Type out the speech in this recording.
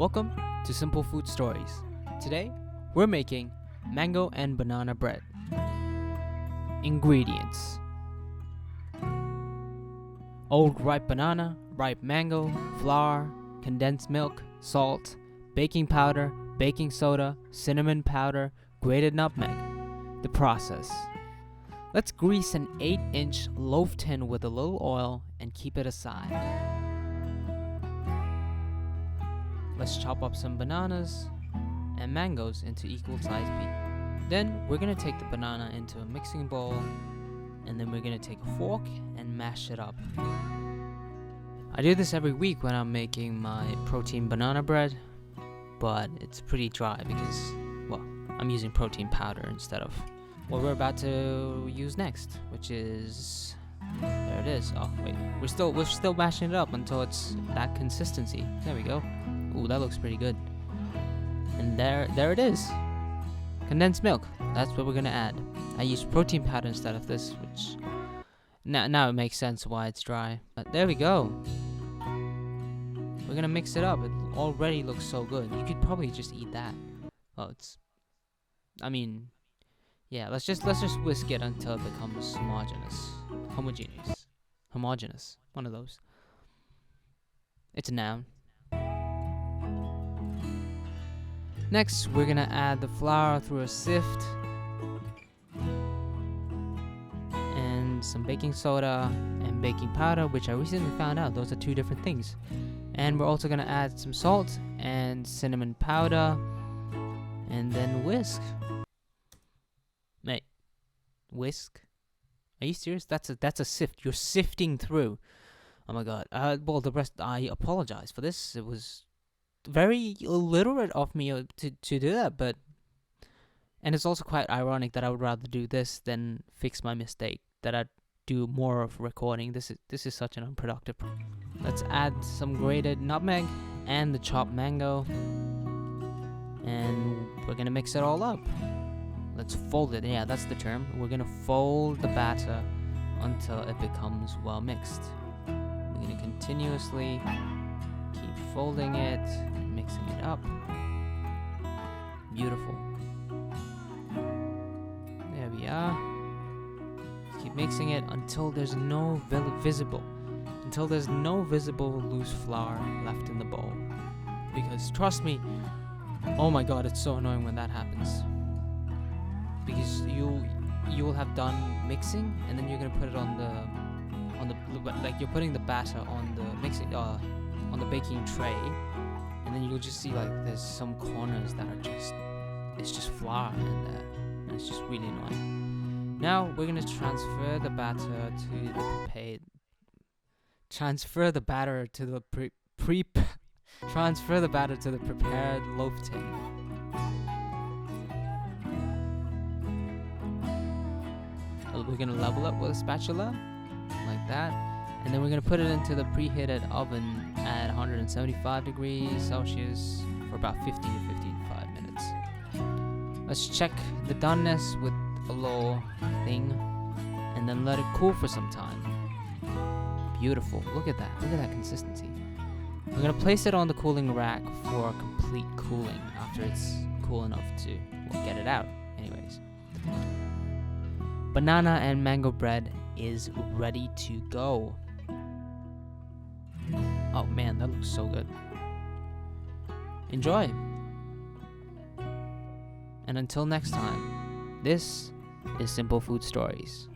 Welcome to Simple Food Stories. Today, we're making mango and banana bread. Ingredients: old ripe banana, ripe mango, flour, condensed milk, salt, baking powder, baking soda, cinnamon powder, grated nutmeg. The process: let's grease an 8-inch loaf tin with a little oil and keep it aside. Let's chop up some bananas and mangoes into equal size pieces. Then we're going to take the banana into a mixing bowl, and then we're going to take a fork and mash it up. I do this every week when I'm making my protein banana bread, but it's pretty dry because, well, I'm using protein powder instead of what we're about to use next, which is, there it is. Oh wait, we're still mashing it up until it's that consistency. There we go. Ooh, that looks pretty good. And there it is. Condensed milk. That's what we're gonna add. I used protein powder instead of this, which now it makes sense why it's dry. But there we go. We're gonna mix it up. It already looks so good. You could probably just eat that. Well, yeah. Let's just whisk it until it becomes homogeneous. One of those. It's a noun. Next, we're gonna add the flour through a sift and some baking soda and baking powder, which I recently found out those are two different things. And we're also gonna add some salt and cinnamon powder and then whisk. Mate, whisk? Are you serious? That's a sift. You're sifting through. Oh my god. Well, the rest, I apologize for this. It was very illiterate of me to do that, and it's also quite ironic that I would rather do this than fix my mistake, that I'd do more of recording. This is such an unproductive. Let's add some grated nutmeg and the chopped mango, and we're gonna mix it all up. Let's fold it. Yeah, that's the term. We're gonna fold the batter until it becomes well mixed. We're gonna continuously keep folding it, mixing it up. Beautiful. There we are. Keep mixing it until there's no visible loose flour left in the bowl. Because trust me, oh my god, it's so annoying when that happens. Because you will have done mixing, and then you're gonna put it on the like you're putting the batter on the mixing on the baking tray, and then you'll just see like there's some corners that are it's just flour in there, and it's just really annoying. Now we're gonna transfer the batter to the prepared loaf tin. We're gonna level up with a spatula like that. And then we're going to put it into the preheated oven at 175 degrees Celsius for about 50 to 55 minutes. Let's check the doneness with a little thing and then let it cool for some time. Beautiful. Look at that. Look at that consistency. We're going to place it on the cooling rack for complete cooling after it's cool enough to get it out. Anyways. Banana and mango bread is ready to go. Oh man, that looks so good. Enjoy. And until next time, this is Simple Food Stories.